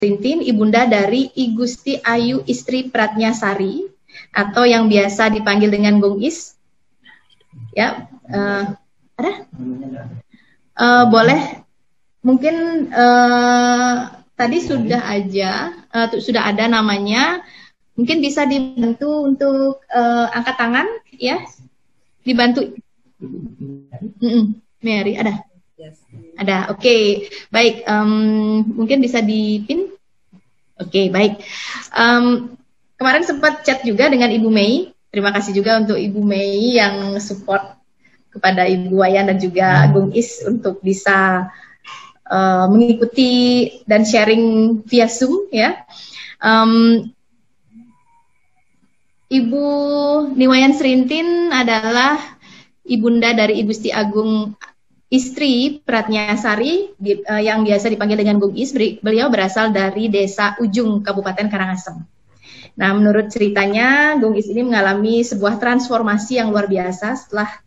Rintin, ibunda dari I Gusti Ayu Istri Pratnyasari, atau yang biasa dipanggil dengan Gung Is. Ya, ada? Boleh, mungkin tadi sudah ada namanya. Mungkin bisa dibantu untuk angkat tangan, ya, dibantu. Mary, ada? Ada, oke. Baik, mungkin bisa dipin. Oke, baik. Kemarin sempat chat juga dengan Ibu Mei. Terima kasih juga untuk Ibu Mei yang support kepada Ibu Wayan dan juga Gung Is untuk bisa mengikuti dan sharing via Zoom, ya. Ibu Niwayan Srintin adalah ibunda dari Ibu Gusti Agung Istri Pratnyasari yang biasa dipanggil dengan Gung Is. Beliau berasal dari Desa Ujung, Kabupaten Karangasem. Nah, menurut ceritanya, Gung Is ini mengalami sebuah transformasi yang luar biasa setelah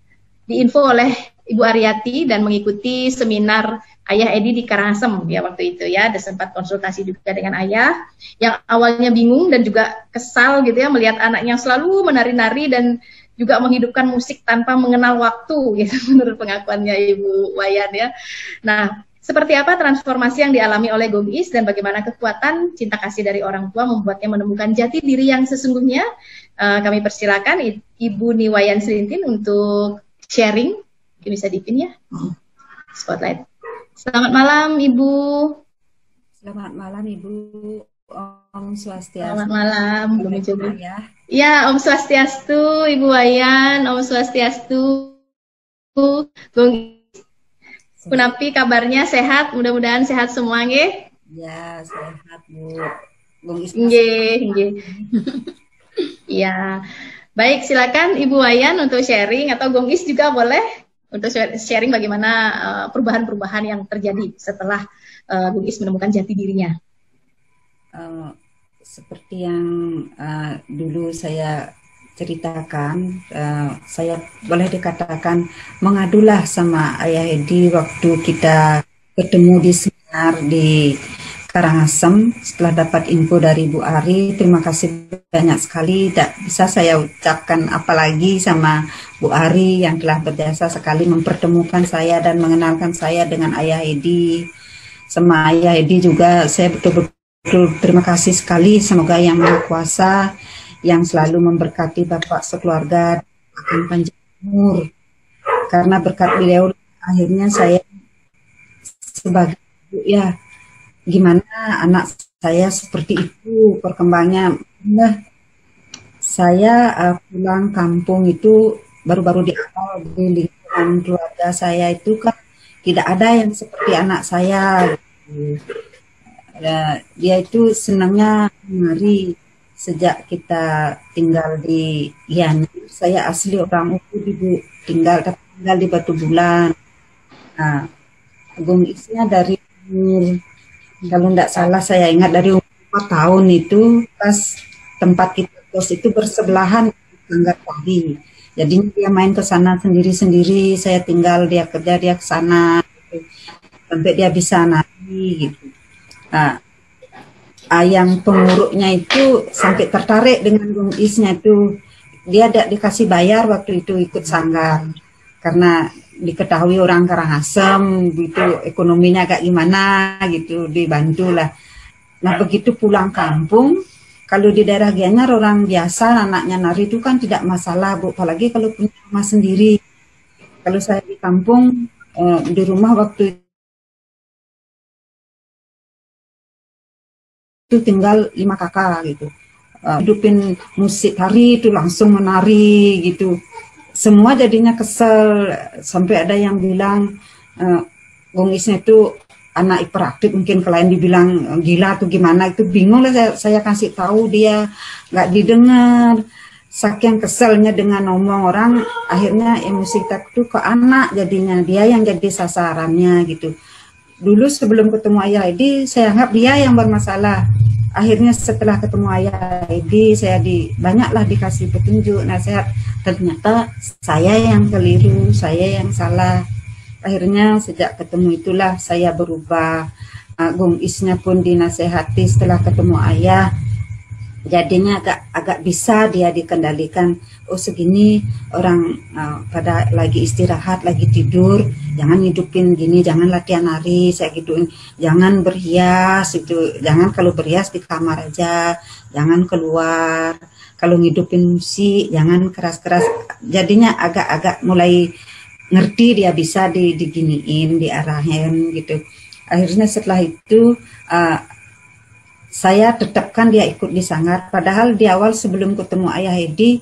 diinfo oleh Ibu Aryati dan mengikuti seminar Ayah Edi di Karangasem ya waktu itu ya. Ada sempat konsultasi juga dengan ayah yang awalnya bingung dan juga kesal gitu ya melihat anaknya selalu menari-nari dan juga menghidupkan musik tanpa mengenal waktu, gitu, menurut pengakuannya Ibu Wayan ya. Nah, seperti apa transformasi yang dialami oleh Gung Is dan bagaimana kekuatan cinta kasih dari orang tua membuatnya menemukan jati diri yang sesungguhnya? Kami persilakan Ibu Niwayan Srintin untuk sharing. Mungkin bisa dipin ya, spotlight. Selamat malam Ibu. Selamat malam Ibu. Om Swastiastu. Selamat malam, belum coba ya. Ya, Om Swastiastu, Ibu Wayan, Om Swastiastu, Gung Is. Kunapi kabarnya sehat? Mudah-mudahan sehat semua, nggih? Ya, sehat Bu. Gung Is. Nggih. Ya, baik, silakan Ibu Wayan untuk sharing atau Gung Is juga boleh untuk sharing bagaimana perubahan-perubahan yang terjadi setelah Gung Is menemukan jati dirinya. Seperti yang dulu saya ceritakan, saya boleh dikatakan mengadulah sama Ayah Edi waktu kita ketemu di seminar di Karangasem. Setelah dapat info dari Bu Ari, terima kasih banyak sekali. Tidak bisa saya ucapkan apalagi sama Bu Ari yang telah berjasa sekali mempertemukan saya dan mengenalkan saya dengan Ayah Edi. Sama Ayah Edi juga saya betul-betul terima kasih sekali. Semoga Yang Maha Kuasa yang selalu memberkati Bapak sekeluarga akan panjang umur. Karena berkat beliau akhirnya saya sebagai ibu ya, gimana anak saya seperti itu perkembangannya. Nah, saya pulang kampung itu baru-baru di awal di lingkungan keluarga saya itu kan tidak ada yang seperti anak saya. Dia itu senangnya menari sejak kita tinggal di Gianyar. Saya asli orang Ubud, Ibu, tinggal di Batu Bulan. Nah, Gung Isnya dari umur, kalau tidak salah saya ingat dari umur 4 tahun itu pas tempat kita kos itu bersebelahan Sanggar Tari. Jadi dia main ke sana sendiri-sendiri, saya tinggal, dia kerja, dia ke sana gitu. Sampai dia bisa nari gitu. Nah, yang penguruknya itu sampai tertarik dengan Gung Isnya itu. Dia tidak dikasih bayar waktu itu ikut sanggar. Karena diketahui orang Karangasem gitu, ekonominya agak gimana gitu, dibantulah. Nah, begitu pulang kampung, kalau di daerah Gianyar orang biasa anaknya nari itu kan tidak masalah Bu, apalagi kalau punya rumah sendiri. Kalau saya di kampung, di rumah waktu itu tinggal 5 kakak gitu, hidupin musik tari itu langsung menari gitu. Semua jadinya kesel, sampai ada yang bilang Gung Isnya itu anak hiperaktif, mungkin kalian dibilang gila atau gimana, itu bingung lah saya kasih tahu dia nggak didengar. Saking keselnya dengan ngomong orang, akhirnya emosi itu ke anak, jadinya dia yang jadi sasarannya gitu. Dulu sebelum ketemu Ayah Edi, saya anggap dia yang bermasalah. Akhirnya setelah ketemu Ayah Edi, saya banyaklah dikasih petunjuk, nasihat. Ternyata saya yang keliru, saya yang salah. Akhirnya sejak ketemu itulah saya berubah. Gung Isnya pun dinasehati setelah ketemu ayah, jadinya agak bisa dia dikendalikan. Oh segini orang pada lagi istirahat, lagi tidur, jangan hidupin gini, jangan latihan nari, saya gituin, jangan berhias itu, jangan kalau berhias di kamar aja, jangan keluar, kalau ngidupin musik jangan keras-keras. Jadinya agak-agak mulai ngerti, dia bisa diginiin, diarahin gitu. Akhirnya setelah itu saya tetapkan dia ikut di sanggar. Padahal di awal sebelum ketemu Ayah Edi,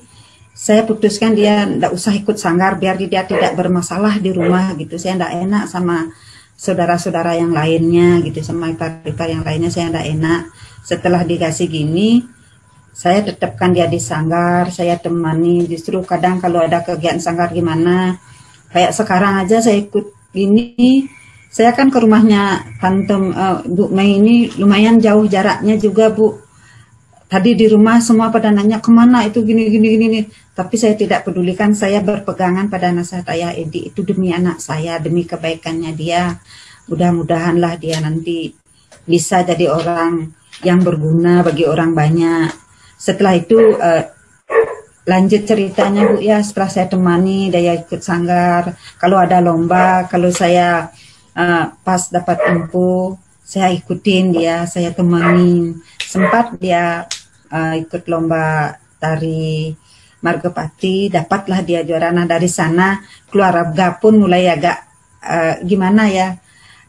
saya putuskan dia tidak usah ikut sanggar biar dia tidak bermasalah di rumah gitu. Saya tidak enak sama saudara-saudara yang lainnya gitu, sama ipar-ipar yang lainnya saya tidak enak. Setelah dikasih gini, saya tetapkan dia di sanggar, saya temani. Justru kadang kalau ada kegiatan sanggar gimana, kayak sekarang aja saya ikut gini. Saya kan ke rumahnya Tante Bu Mei ini lumayan jauh jaraknya juga, Bu. Tadi di rumah semua pada nanya kemana itu gini. Tapi saya tidak pedulikan, saya berpegangan pada nasihat Ayah Edi itu demi anak saya, demi kebaikannya dia. Mudah-mudahanlah dia nanti bisa jadi orang yang berguna bagi orang banyak. Setelah itu lanjut ceritanya Bu ya, setelah saya temani dia ikut sanggar. Kalau ada lomba, kalau saya pas dapat info, saya ikutin dia, saya temani. Sempat dia ikut lomba tari Margopati, dapatlah dia juara. Nah dari sana keluarga pun mulai agak gimana ya,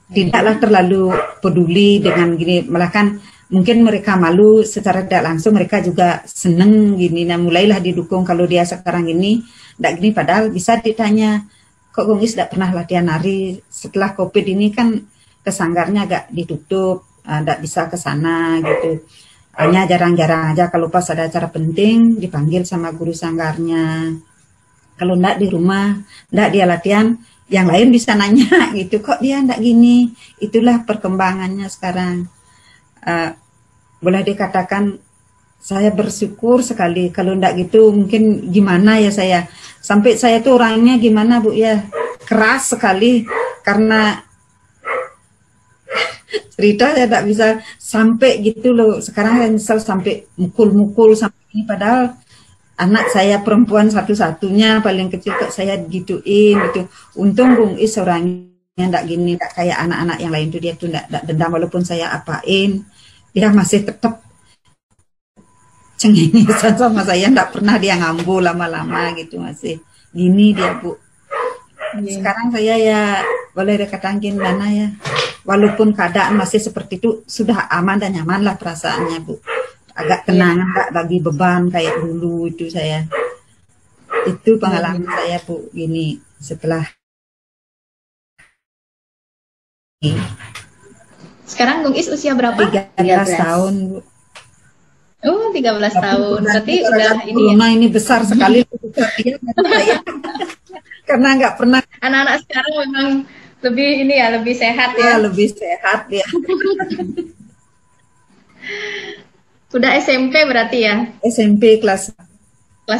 tidaklah terlalu peduli dengan gini, malah kan mungkin mereka malu secara tidak langsung, mereka juga seneng gini. Nah mulailah didukung kalau dia sekarang ini tidak gini, padahal bisa ditanya, kok Gung Is tidak pernah latihan nari? Setelah COVID ini kan kesanggarnya agak ditutup, tidak bisa ke sana gitu. Hanya jarang-jarang aja kalau pas ada acara penting dipanggil sama guru sanggarnya. Kalau tidak di rumah, tidak dia latihan, yang lain bisa nanya gitu, kok dia tidak gini? Itulah perkembangannya sekarang. Boleh dikatakan saya bersyukur sekali. Kalau enggak gitu mungkin gimana ya saya. Sampai saya tuh orangnya gimana Bu ya, keras sekali. Karena cerita saya tidak bisa sampai gitu loh. Sekarang saya misal sampai mukul-mukul sampai ini. Padahal anak saya perempuan satu-satunya paling kecil kok saya gituin gitu. Untung Gung Is orangnya enggak gini, enggak kayak anak-anak yang lain tuh, dia tuh enggak dendam walaupun saya apain. Dia masih tetap cengengesan sama saya, enggak pernah dia ngambu lama-lama gitu, masih gini dia Bu. Sekarang saya ya boleh dikatakan gimana ya, walaupun keadaan masih seperti itu, sudah aman dan nyaman lah perasaannya Bu. Agak tenang, enggak lagi beban kayak dulu itu saya. Itu pengalaman saya Bu, gini setelah. Sekarang Gung Is usia berapa? 13 tahun Bu. Oh, 13 tahun. Berarti udah ini ya. Nah, ini besar sekali karena nggak pernah. Anak-anak sekarang memang lebih ini ya, lebih sehat ya. Lebih sehat ya. Udah SMP berarti ya? SMP kelas 2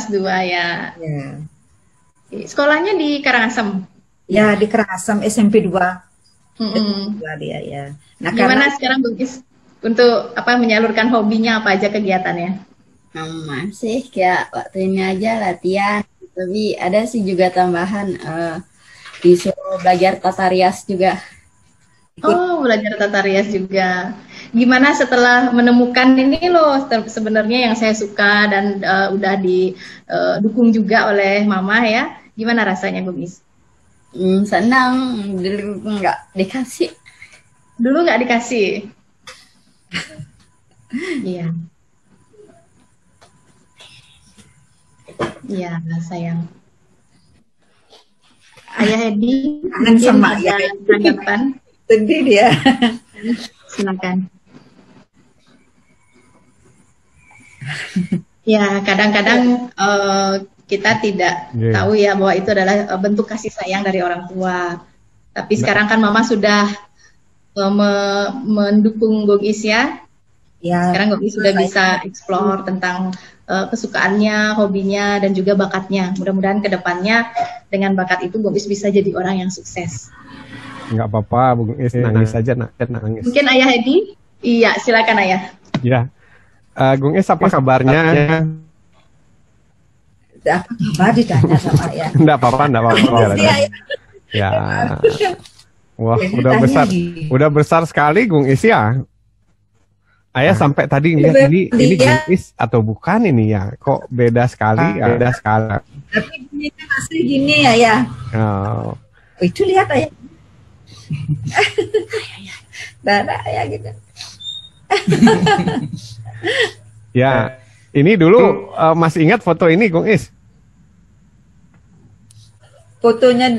ya. Ya. Sekolahnya di Karangasem. Ya, di Karangasem SMP 2. Dia ya. Nah, gimana sekarang Bung Is untuk menyalurkan hobinya, apa aja kegiatannya? Masih kayak waktu ini aja latihan, tapi ada sih juga tambahan disuruh belajar tata rias juga. Oh, belajar tata rias juga. Gimana setelah menemukan ini loh sebenarnya yang saya suka dan udah didukung juga oleh Mama ya? Gimana rasanya Bung Is? Senang, dulu nggak dikasih. Dulu nggak dikasih. Iya. Iya, sayang. Ayah Edi, kangen sama ada tanggapan? Sedih dia. Silakan. Ya, kadang-kadang kita tidak tahu ya bahwa itu adalah bentuk kasih sayang dari orang tua. Tapi sekarang kan Mama sudah mendukung Gung Is ya. Sekarang Gung Is sudah bisa explore tentang kesukaannya, hobinya, dan juga bakatnya. Mudah-mudahan ke depannya dengan bakat itu Gung Is bisa jadi orang yang sukses. Nggak apa-apa, Bung Is, nangis aja, nangis. Mungkin Ayah Edi? Iya, silakan Ayah. Ya, Gung Is apa kabarnya? Apa kabar ditanya sama ya? Nggak apa-apa. Ya, wah udah besar sekali Gung Is ya. Ayah sampai tadi ngeliat ini Gung Is atau bukan ini ya? Kok beda sekali? Beda sekali. Tapi ini kan asli gini ya. Oh, itu lihat Ayah. Darah ya gitu. Ya, ini dulu masih ingat foto ini Gung Is? Fotonya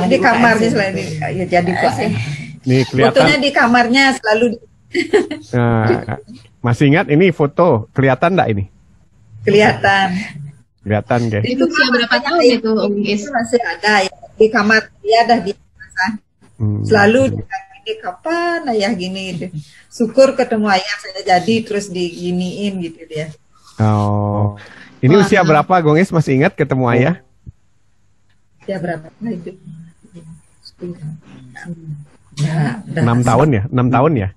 di kamarnya selalu ya, jadi Pak. Nih kelihatan. Fotonya di kamarnya selalu. Nah, masih ingat ini foto? Kelihatan enggak ini? Kelihatan, guys. Itu usia berapa tahun itu, Gung Is? Masih ada ya di kamar dia dah di masa. Selalu ini kapan Ayah gini gitu. Syukur ketemu Ayah saya jadi terus diginiin gitu dia. Oh. Ini usia berapa Gung Is, masih ingat ketemu Ayah? Usia berapa itu? 6 tahun ya? 6 tahun ya?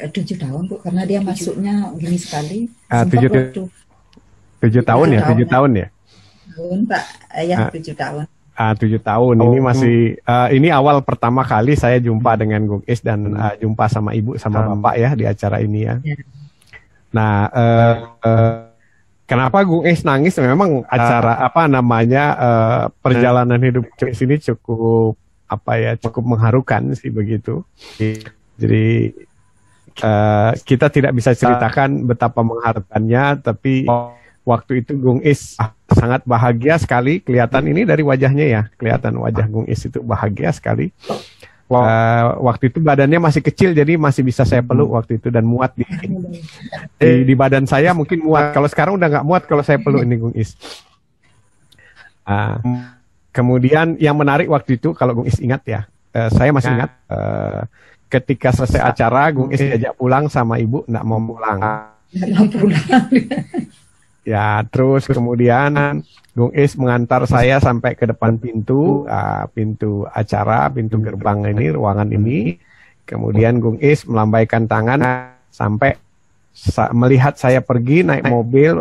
7 tahun Bu, karena dia masuknya gini sekali. 7 tahun ya? 7 tahun ya? Tahun Pak, Ayah 7 tahun. 7 tahun. Ini masih ini awal pertama kali saya jumpa dengan Gung Is dan jumpa sama Ibu sama Bapak ya di acara ini ya. Nah, kenapa Gung Is nangis? Memang acara apa namanya perjalanan hidup Gung Is ini cukup cukup mengharukan sih begitu. Jadi kita tidak bisa ceritakan betapa mengharukannya, tapi waktu itu Gung Is sangat bahagia sekali. Kelihatan ini dari wajahnya ya, kelihatan wajah Gung Is itu bahagia sekali. Waktu itu badannya masih kecil, jadi masih bisa saya peluk waktu itu dan muat di badan saya mungkin muat. Kalau sekarang udah nggak muat kalau saya peluk ini Gung Is. Kemudian yang menarik waktu itu kalau Gung Is ingat ya, saya masih ingat ketika selesai acara Gung Is diajak pulang sama Ibu, nggak mau pulang. Ya, terus kemudian Gung Is mengantar saya sampai ke depan pintu acara, pintu gerbang ini, ruangan ini. Kemudian Gung Is melambaikan tangan sampai melihat saya pergi naik mobil,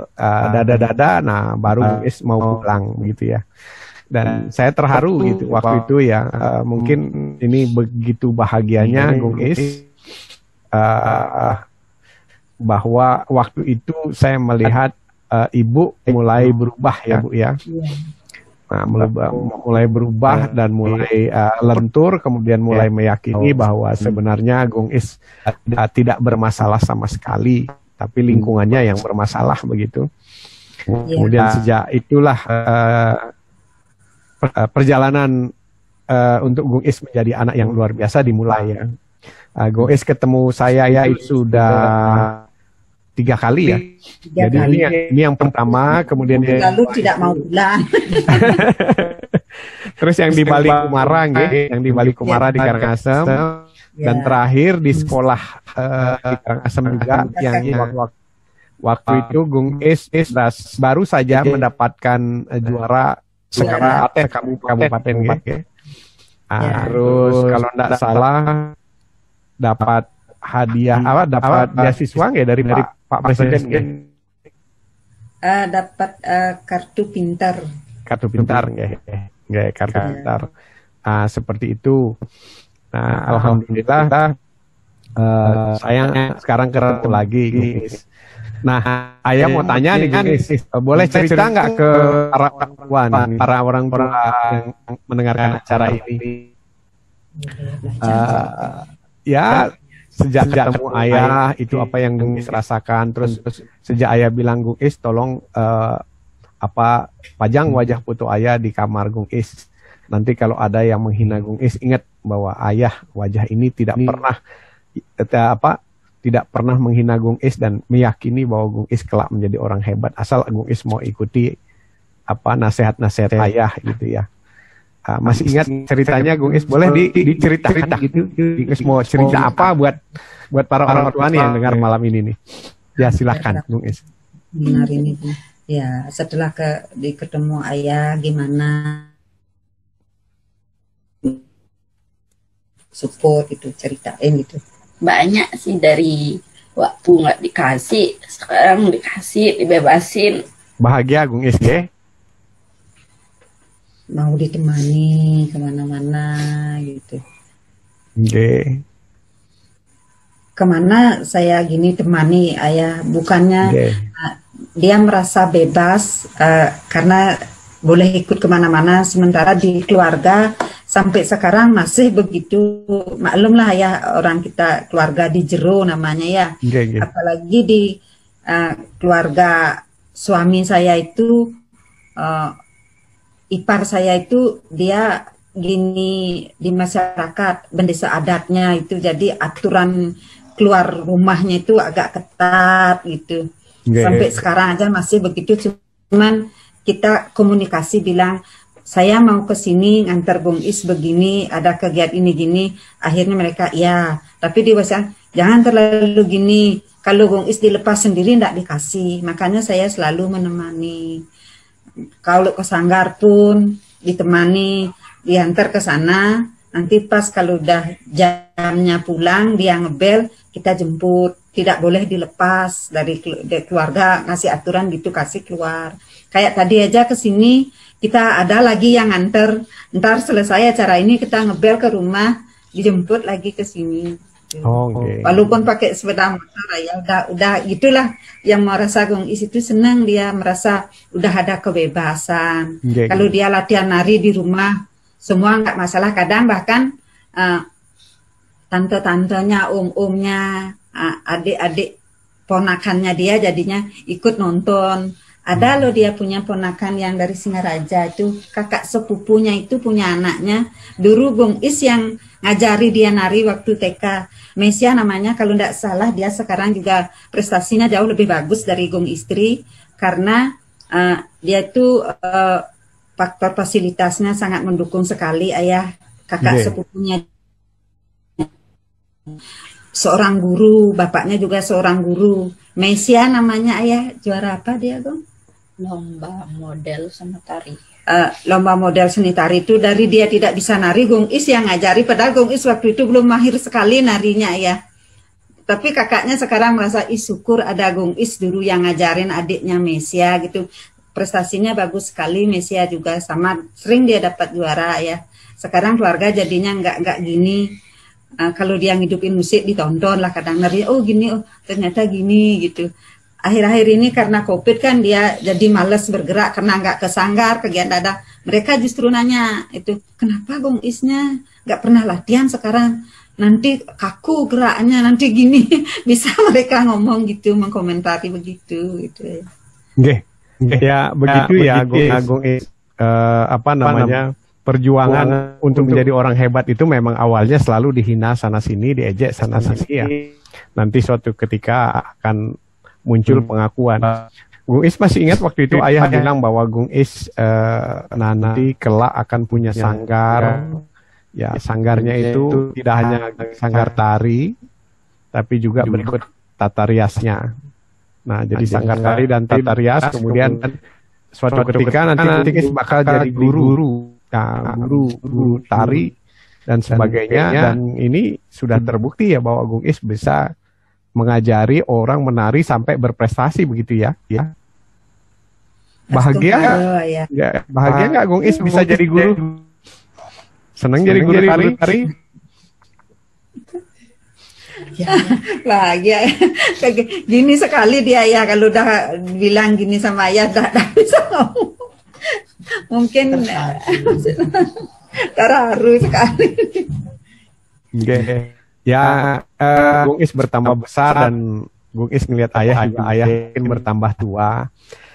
dada-dada, nah baru Gung Is mau pulang begitu ya. Dan saya terharu gitu waktu itu ya, mungkin ini begitu bahagianya Gung Is bahwa waktu itu saya melihat Ibu mulai berubah ya Bu ya. Nah, mulai berubah dan mulai lentur, kemudian mulai meyakini bahwa sebenarnya Gung Is tidak bermasalah sama sekali, tapi lingkungannya yang bermasalah begitu. Kemudian sejak itulah perjalanan untuk Gung Is menjadi anak yang luar biasa dimulai ya. Gung Is ketemu saya ya itu sudah 3 kali ya. Jadi ini yang pertama, kemudian lalu tidak mau pulang. Terus yang di Bali Kumara, yang di Bali Kumara di Karangasem, dan terakhir di sekolah di Karangasem juga yang waktu itu Gung Is baru saja mendapatkan juara kabupaten gitu. Terus kalau tidak salah dapat hadiah dapat beasiswa nggak dari Pak Presiden nggak? Dapat kartu pintar nggak kartu pintar. Seperti itu. Nah, alhamdulillah saya sekarang ketemu lagi guys. Nah, Ayah mau tanya nih guys, boleh cerita nggak ke para orang tua yang mendengarkan acara ini? Ya, sejak ketemu Ayah itu apa yang Gung Is rasakan, terus sejak Ayah bilang Gung Is tolong pajang wajah foto Ayah di kamar Gung Is. Nanti kalau ada yang menghina Gung Is, ingat bahwa Ayah wajah ini tidak pernah menghina Gung Is dan meyakini bahwa Gung Is kelak menjadi orang hebat asal Gung Is mau ikuti nasihat-nasihat Ayah gitu ya. Masih ingat ceritanya Gung Is? Boleh diceritakan gitu. Gung Is mau cerita apa buat para orang tua nih yang dengar malam ini nih? Ya silakan Gung Is. Benar ini. Ya, setelah ketemu ayah gimana support itu, ceritain gitu. Banyak sih, dari waktu nggak dikasih, sekarang dikasih, dibebasin. Bahagia Gung Is ya? Mau ditemani kemana-mana gitu. Oke. Kemana saya gini temani ayah, bukannya dia merasa bebas karena boleh ikut kemana-mana, sementara di keluarga sampai sekarang masih begitu. Maklumlah ya, orang kita keluarga di jero namanya ya. Apalagi di keluarga suami saya itu, ipar saya itu dia gini, di masyarakat bendesa adatnya itu, jadi aturan keluar rumahnya itu agak ketat gitu. Sampai sekarang aja masih begitu, cuman kita komunikasi bilang, saya mau ke sini ngantar Gung Is begini, ada kegiatan ini gini. Akhirnya mereka ya, tapi di WhatsApp jangan terlalu gini. Kalau Gung Is dilepas sendiri enggak dikasih. Makanya saya selalu menemani. Kalau ke sanggar pun ditemani, diantar ke sana. Nanti pas kalau udah jamnya pulang, dia ngebel, kita jemput. Tidak boleh dilepas dari keluarga, ngasih aturan gitu, kasih keluar. Kayak tadi aja ke sini, kita ada lagi yang nganter. Ntar selesai acara ini kita ngebel ke rumah, dijemput lagi ke sini. Walaupun pakai sepeda motor ya, udah gitulah. Yang merasa Gung Is itu senang, dia merasa udah ada kebebasan. Kalau dia latihan nari di rumah, semua nggak masalah. Kadang bahkan tante-tantenya, om-omnya, adik-adik ponakannya dia jadinya ikut nonton. Ada loh dia punya ponakan yang dari Singaraja itu, kakak sepupunya itu punya anaknya. Dulu Gung Is yang ngajari dia nari waktu TK. Mesia namanya kalau tidak salah, dia sekarang juga prestasinya jauh lebih bagus dari Gung Istri. Karena dia itu faktor fasilitasnya sangat mendukung sekali. Ayah kakak sepupunya seorang guru, bapaknya juga seorang guru. Mesia namanya ayah, juara apa dia Gung? Lomba model seni tari. Lomba model seni tari itu dari dia tidak bisa nari, Gung Is yang ngajari. Padahal Gung Is waktu itu belum mahir sekali narinya ya. Tapi kakaknya sekarang merasa syukur ada Gung Is dulu yang ngajarin adiknya Mesia gitu. Prestasinya bagus sekali, Mesia juga sama, sering dia dapat juara ya. Sekarang keluarga jadinya nggak gini. Kalau dia ngidupin musik ditonton lah kadang nari, oh gini, oh ternyata gini gitu. Akhir-akhir ini karena COVID kan dia jadi males bergerak karena nggak ke sanggar, kegiatan ada. Mereka justru nanya itu, kenapa Gung Isnya nggak pernah latihan sekarang? Nanti kaku geraknya, nanti gini. Bisa mereka ngomong gitu, mengkomentari begitu gitu. Ya begitu ya Gung Is. Apa namanya? Perjuangan untuk menjadi orang hebat itu memang awalnya selalu dihina sana sini, diejek sana sini ya. Nanti suatu ketika akan muncul pengakuan. Gung Is masih ingat waktu itu ayah bilang bahwa Gung Is nanti kelak akan punya sanggar. Ya, sanggarnya itu tidak hanya sanggar tari, tapi juga berikut tata riasnya. Nah, jadi sanggar tari dan tata rias, kemudian suatu ketika nanti Gung Is bakal jadi guru. Nah, guru tari dan sebagainya, dan ini sudah terbukti ya bahwa Gung Is bisa mengajari orang menari sampai berprestasi begitu ya. Bahagia nggak? Bahagia nggak Gung Is bisa jadi guru? Senang jadi guru tari? Ya, bahagia. Gini sekali dia ya, kalau udah bilang gini sama ayah, dah bisa ngomong. Mungkin terharu sekali. Ya, Gung Is bertambah besar dan Gung Is ngelihat ayah juga, ayah mungkin bertambah tua.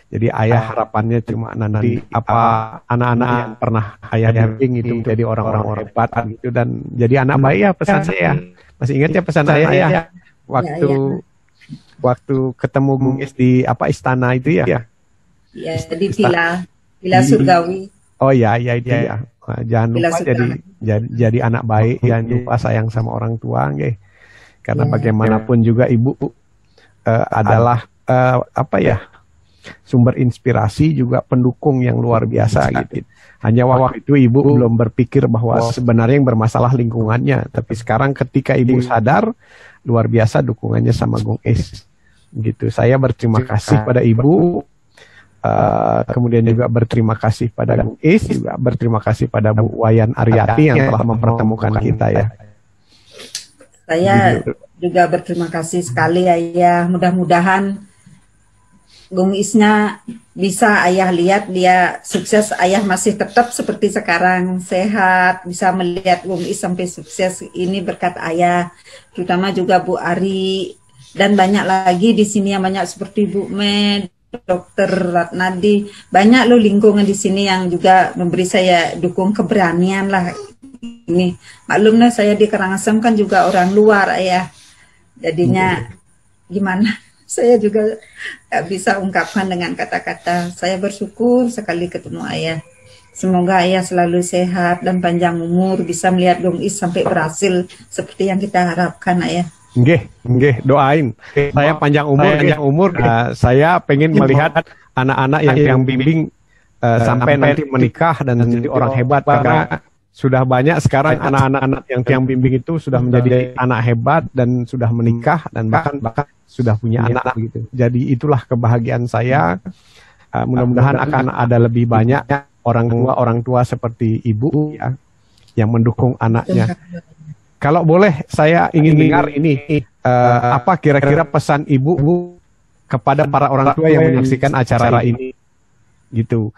Jadi ayah harapannya cuma nanti apa anak-anak yang pernah ayah bimbing itu menjadi orang-orang hebat gitu, dan jadi anak baik ya pesan saya. Masih ingat ya pesan saya ya waktu ketemu Gung Is di apa istana itu ya? Ya, di Villa Surgawi. Oh ya itu ya. Nah, jangan lupa jadi anak baik, jangan lupa sayang sama orang tua, nggih. Karena bagaimanapun juga ibu adalah apa ya? sumber inspirasi, juga pendukung yang luar biasa gitu. Hanya waktu itu ibu belum berpikir bahwa sebenarnya yang bermasalah lingkungannya, tapi sekarang ketika ibu sadar, luar biasa dukungannya sama Gung Is gitu. Saya berterima kasih pada ibu, kemudian juga berterima kasih pada Gung Is, juga berterima kasih pada Bu Wayan Aryati yang telah mempertemukan kita ya. Saya juga berterima kasih sekali Ayah. Mudah-mudahan Gung Isnya bisa Ayah lihat dia sukses, Ayah masih tetap seperti sekarang, sehat, bisa melihat Gung Is sampai sukses ini berkat Ayah, terutama juga Bu Ari, dan banyak lagi di sini yang banyak seperti Bu Med, Dokter Ratnadi, banyak loh lingkungan di sini yang juga memberi saya dukung keberanian lah. Ini maklumnya saya di Karangasem kan juga orang luar Ayah, jadinya gimana? Saya juga tak bisa ungkapkan dengan kata-kata. Saya bersyukur sekali ketemu Ayah. Semoga Ayah selalu sehat dan panjang umur, bisa melihat Gung Is sampai berhasil seperti yang kita harapkan Ayah. Nggih, doain. Saya panjang umur. Saya pengen melihat anak-anak yang bimbing sampai nanti menikah dan menjadi orang hebat, karena sudah banyak sekarang anak-anak yang bimbing itu sudah menjadi anak hebat dan sudah menikah dan bahkan sudah punya anak gitu. Jadi itulah kebahagiaan saya. Mudah-mudahan akan ada lebih banyak orang tua seperti ibu ya yang mendukung anaknya. Kalau boleh saya ingin dengar ini apa kira-kira pesan ibu kepada para orang tua yang menyaksikan acara ini gitu.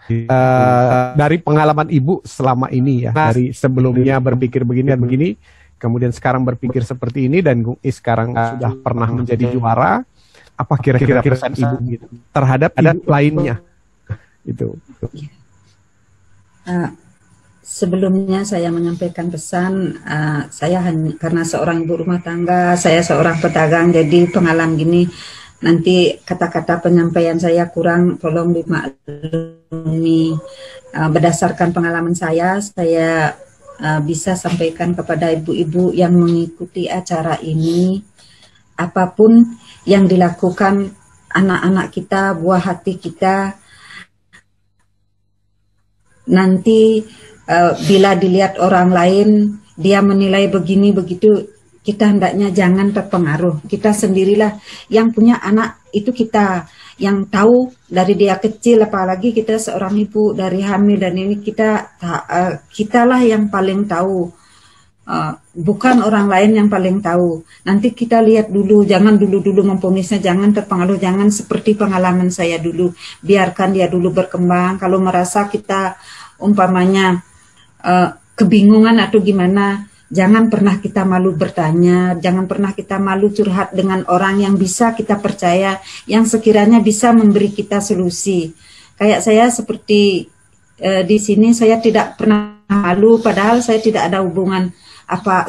Dari pengalaman ibu selama ini ya, dari sebelumnya berpikir begini dan begini, kemudian sekarang berpikir seperti ini, dan Gung Is sekarang sudah pernah menjadi juara. Apa kira-kira pesan ibu gitu terhadap ibu lainnya gitu? Sebelumnya saya menyampaikan pesan, saya hanya karena seorang ibu rumah tangga, saya seorang pedagang, jadi pengalaman gini, nanti kata-kata penyampaian saya kurang, tolong dimaklumi. Berdasarkan pengalaman saya bisa sampaikan kepada ibu-ibu yang mengikuti acara ini, apapun yang dilakukan anak-anak kita, buah hati kita, nanti bila dilihat orang lain, dia menilai begini begitu, kita hendaknya jangan terpengaruh. Kita sendirilah yang punya anak, itu kita yang tahu dari dia kecil, apalagi kita seorang ibu dari hamil, dan ini kitalah yang paling tahu, bukan orang lain yang paling tahu. Nanti kita lihat dulu, jangan dulu memponisnya, jangan terpengaruh, jangan seperti pengalaman saya dulu, biarkan dia dulu berkembang. Kalau merasa kita umpamanya kebingungan atau gimana, jangan pernah kita malu bertanya, jangan pernah kita malu curhat dengan orang yang bisa kita percaya, yang sekiranya bisa memberi kita solusi. Kayak saya seperti di sini, saya tidak pernah malu, padahal saya tidak ada hubungan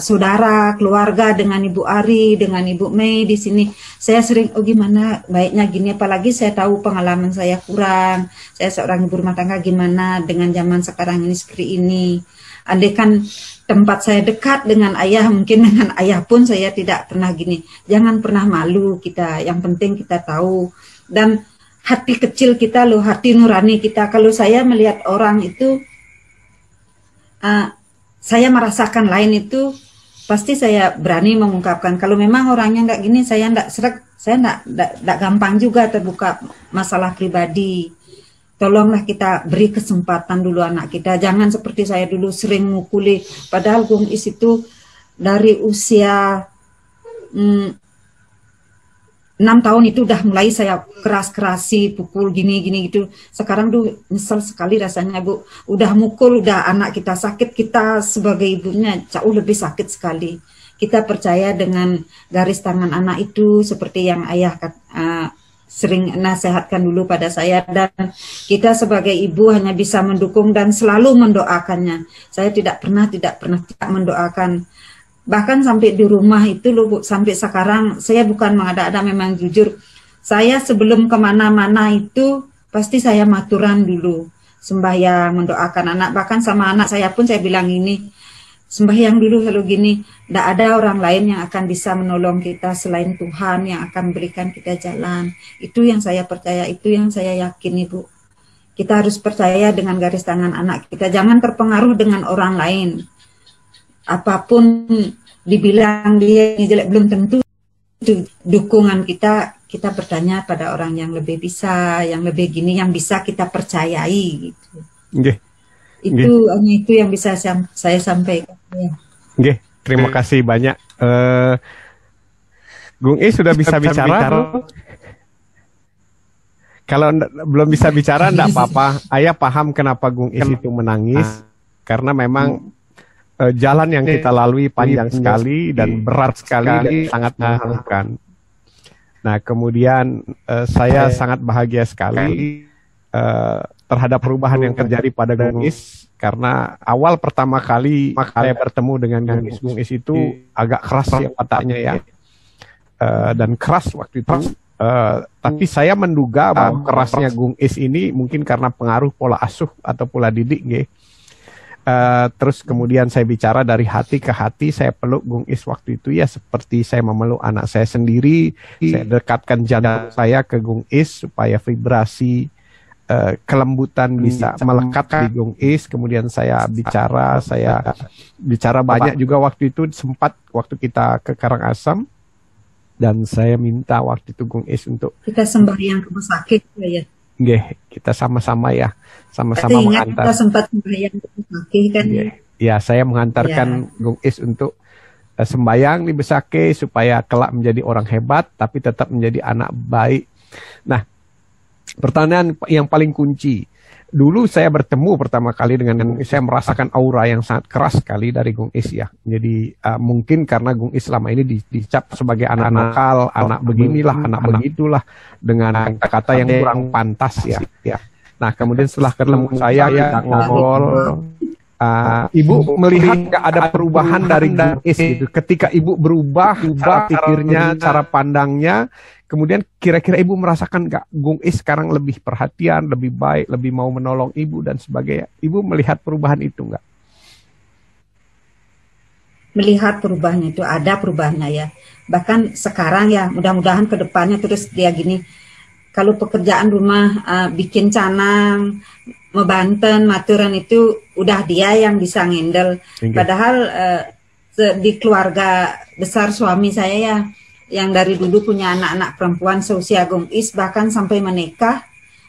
saudara, keluarga dengan Ibu Ari, dengan Ibu Mei di sini. Saya sering, gimana baiknya gini, apalagi saya tahu pengalaman saya kurang. Saya seorang ibu rumah tangga, gimana dengan zaman sekarang ini seperti ini. Andaikan tempat saya dekat dengan ayah, mungkin dengan ayah pun saya tidak pernah gini. Jangan pernah malu kita, yang penting kita tahu. Dan hati kecil kita loh, hati nurani kita. Kalau saya melihat orang itu, saya merasakan lain itu, pasti saya berani mengungkapkan. Kalau memang orangnya nggak gini, saya nggak gampang juga terbuka masalah pribadi. Tolonglah kita beri kesempatan dulu anak kita. Jangan seperti saya dulu sering mukuli. Padahal Gung Is itu dari usia 6 tahun itu udah mulai saya keras-kerasi, pukul gini gitu. Sekarang tuh nyesel sekali rasanya, Bu. Udah mukul, udah anak kita sakit, kita sebagai ibunya jauh lebih sakit sekali. Kita percaya dengan garis tangan anak itu, seperti yang ayah sering nasihatkan dulu pada saya, dan kita sebagai ibu hanya bisa mendukung dan selalu mendoakannya. Saya tidak pernah tidak mendoakan. Bahkan sampai di rumah itu loh, Bu, sampai sekarang saya bukan mengada-ada, memang jujur. Saya sebelum kemana-mana itu pasti saya maturan dulu, sembahyang, mendoakan anak. Bahkan sama anak saya pun saya bilang ini, sembahyang dulu kalau gini, tidak ada orang lain yang akan bisa menolong kita selain Tuhan yang akan berikan kita jalan. Itu yang saya percaya, itu yang saya yakin Ibu. Kita harus percaya dengan garis tangan anak kita, jangan terpengaruh dengan orang lain. Apapun dibilang dia jelek, belum tentu dukungan kita bertanya pada orang yang lebih bisa, yang lebih gini, yang bisa kita percayai gitu. Itu hanya itu yang bisa saya sampaikan. Terima kasih banyak. Gung Is sudah bisa bicara? Kalau belum bisa bicara enggak apa-apa. Ayah paham kenapa Gung Is itu menangis, karena memang jalan yang kita lalui panjang sekali dan berat sekali dan sangat mengharukan. Nah, kemudian saya sangat bahagia sekali terhadap perubahan yang terjadi pada Gung Is, karena awal pertama kali saya bertemu dengan Gung Is itu agak keras ya wataknya ya, dan keras waktu itu. Tapi saya menduga bahwa kerasnya Gung Is ini mungkin karena pengaruh pola asuh atau pola didik, terus kemudian saya bicara dari hati ke hati, saya peluk Gung Is waktu itu ya seperti saya memeluk anak saya sendiri. Saya dekatkan jantung saya ke Gung Is supaya vibrasi kelembutan bisa melekat di Gung Is. Kemudian saya bicara banyak juga waktu itu, sempat waktu kita ke Karangasem, dan saya minta waktu itu Gung Is untuk kita sembahyang ke rumah sakit ya. Kita sama-sama ya, sama-sama mengantar. Kita sempat sembahyang ke rumah sakit kan. Ya, saya mengantarkan Gung Is untuk sembahyang di Besake supaya kelak menjadi orang hebat tapi tetap menjadi anak baik. Nah, pertanyaan yang paling kunci. Dulu saya bertemu pertama kali dengan Gung Is, saya merasakan aura yang sangat keras sekali dari Gung Is ya. Jadi mungkin karena Gung Is selama ini dicap sebagai anak nakal, anak beginilah, anak begitulah, dengan kata yang kurang pantas ya. Nah, kemudian setelah ketemu saya, kita ngobrol, Ibu melihat nggak ada perubahan dari Gung Is gitu. Ketika Ibu berubah, cara pikirnya, cara pandangnya, kemudian kira-kira Ibu merasakan nggak Gung Is sekarang lebih perhatian, lebih baik, lebih mau menolong Ibu dan sebagainya? Ibu melihat perubahan itu nggak? Melihat perubahannya itu, ada perubahannya ya. Bahkan sekarang ya, mudah-mudahan ke depannya terus dia gini. Kalau pekerjaan rumah, bikin canang, membanten, maturan itu udah dia yang bisa ngendel. Padahal di keluarga besar suami saya ya, yang dari dulu punya anak-anak perempuan seusia Gung Is, bahkan sampai menikah,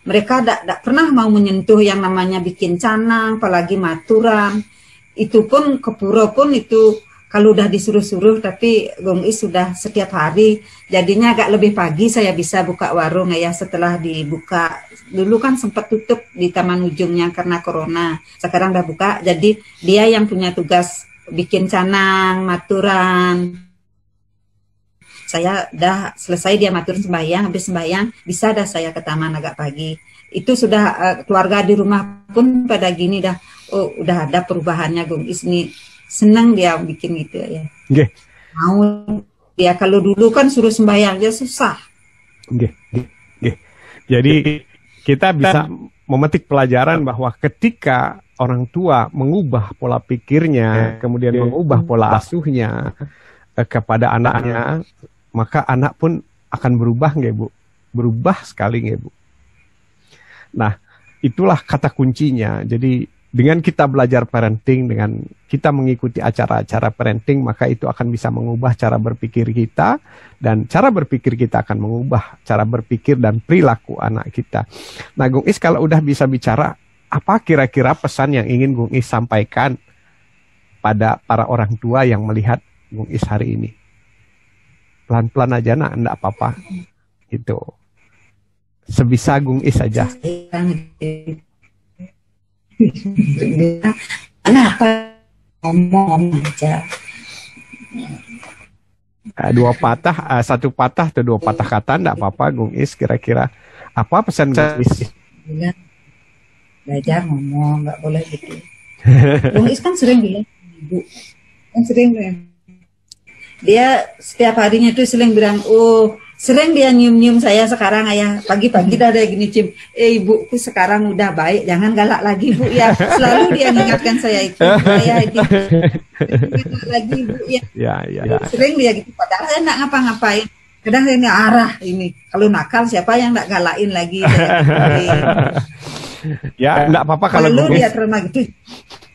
mereka tidak pernah mau menyentuh yang namanya bikin canang, apalagi maturan. Itu pun ke pura pun itu kalau udah disuruh-suruh, tapi Gung Is sudah setiap hari. Jadinya agak lebih pagi saya bisa buka warung ya setelah dibuka. Dulu kan sempat tutup di Taman Ujungnya karena corona. Sekarang udah buka, jadi dia yang punya tugas bikin canang, maturan. Saya dah selesai dia matur sembahyang, habis sembahyang bisa dah saya ke taman agak pagi. Itu sudah keluarga di rumah pun pada gini dah, oh udah ada perubahannya Gung Is nih, senang dia bikin gitu ya. Mau dia, kalau dulu kan suruh sembahyang aja susah. Jadi kita bisa memetik pelajaran bahwa ketika orang tua mengubah pola pikirnya, kemudian mengubah pola asuhnya kepada anaknya, maka anak pun akan berubah nggak Bu? Berubah sekali nggak Bu? Nah, itulah kata kuncinya. Jadi dengan kita belajar parenting, dengan kita mengikuti acara-acara parenting, maka itu akan bisa mengubah cara berpikir kita, dan cara berpikir kita akan mengubah cara berpikir dan perilaku anak kita. Nah, Gung Is kalau udah bisa bicara, apa kira-kira pesan yang ingin Gung Is sampaikan pada para orang tua yang melihat Gung Is hari ini? Pelan-pelan aja nak, enggak apa-apa. Gitu. Sebisa Gung Is saja. Kenapa ngomong aja? Dua patah, satu patah atau dua patah kata enggak apa-apa Gung Is, kira-kira apa pesan Gung Is? Belajar ngomong, nggak boleh gitu. Gung Is kan sering bilang, Ibu, kan sering bilang. Dia setiap harinya tuh sering bilang, oh Sering dia nyium-nyium saya sekarang ayah. Pagi-pagi dah ada gini cium. Ibuku sekarang udah baik, jangan galak lagi bu ya. Selalu dia mengingatkan saya itu. Ayah itu galak lagi bu ya. Ya. Sering dia gitu. Padahal saya nggak ngapa-ngapain. Kadang saya ini arah ini. Kalau nakal siapa yang nggak galakin lagi? Ya, enggak apa-apa kalau lalu dia terima gitu.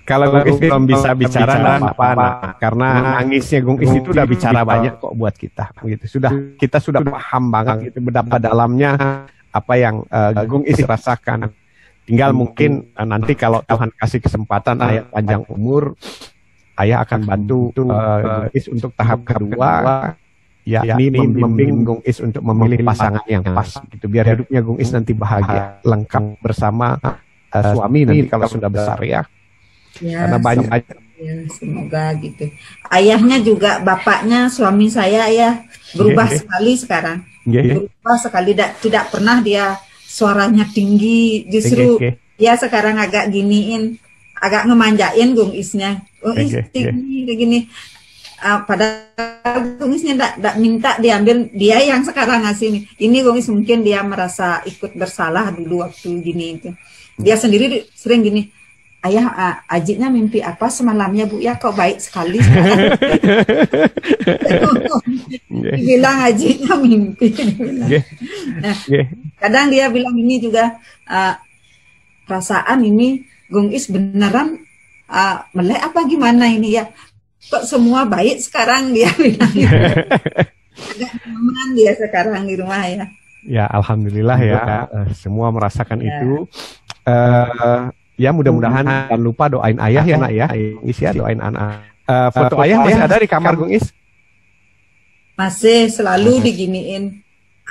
Kalau Gung Is belum bisa bicara enggak apa-apa. Nah, karena nangisnya Gung Is itu udah bicara banyak kok buat kita. Gitu. Kita sudah paham banget gitu betapa dalamnya apa yang Gung Is rasakan. Tinggal mungkin nanti kalau Tuhan kasih kesempatan ayah panjang umur, ayah akan bantu Gung Is untuk tahap kedua. Yakni membimbing Gung Is untuk memilih pasangan yang pas gitu, biar hidupnya Gung Is nanti bahagia lengkap bersama suami nanti kalau sudah besar ya. Karena banyak ya, semoga gitu. Ayahnya juga bapaknya suami saya ya berubah sekali sekarang. Berubah sekali, tidak pernah dia suaranya tinggi, justru dia sekarang agak giniin, agak ngemanjain Gung Isnya. Oh Is tinggi kayak gini. Padahal Gung Isnya tidak minta diambil, dia yang sekarang ngasih nih. Ini Gung Is mungkin dia merasa ikut bersalah dulu waktu gini itu. Dia sendiri sering gini, ayah Ajitnya mimpi apa semalamnya bu ya, kok baik sekali sekarang. Bilang Ajitnya mimpi. Nah, kadang dia bilang ini juga perasaan ini Gung Is beneran melek apa gimana ini ya, kok semua baik sekarang, dia bilang. Agak nyaman dia sekarang di rumah ya. Ya alhamdulillah ya, semua merasakan itu. Ya mudah-mudahan jangan lupa doain ayah ya nak ya. Is ya doain anak. Foto ayah masih ada di kamar Gung Is? Masih, selalu diginiin.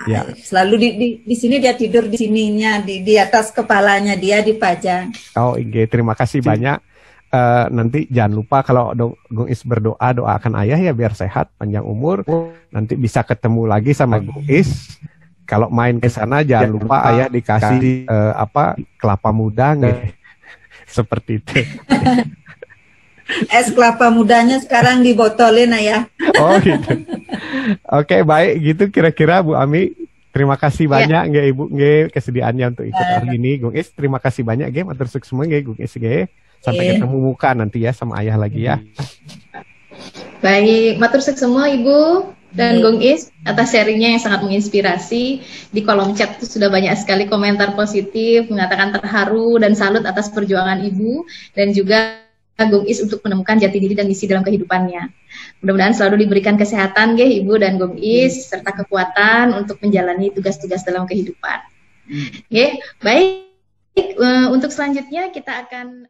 Ya. Selalu di sini dia tidur, di sininya di atas kepalanya dia dipajang. Oh iya, terima kasih banyak. Nanti jangan lupa kalau Gung Is berdoa, doakan ayah ya biar sehat, panjang umur. Nanti bisa ketemu lagi sama Gung Is. Kalau main ke sana jangan lupa ayah dikasih kelapa muda nih. Seperti itu. Es kelapa mudanya sekarang dibotolin ayah. Oh gitu. Oke, baik gitu kira-kira Bu Ami. Terima kasih banyak nggih Ibu nggih kesediaannya untuk ikut hari ini. Gung Is terima kasih banyak nggih, matur suwun semua nggih Gung Is nggih. Sampai ketemu muka nanti ya sama ayah lagi ya. Baik, matur suwun semua Ibu dan Gung Is atas sharingnya yang sangat menginspirasi. Di kolom chat itu sudah banyak sekali komentar positif, mengatakan terharu dan salut atas perjuangan Ibu dan juga Gung Is untuk menemukan jati diri dan misi dalam kehidupannya. Mudah-mudahan selalu diberikan kesehatan nggih Ibu dan Gung Is serta kekuatan untuk menjalani tugas-tugas dalam kehidupan. Baik, untuk selanjutnya kita akan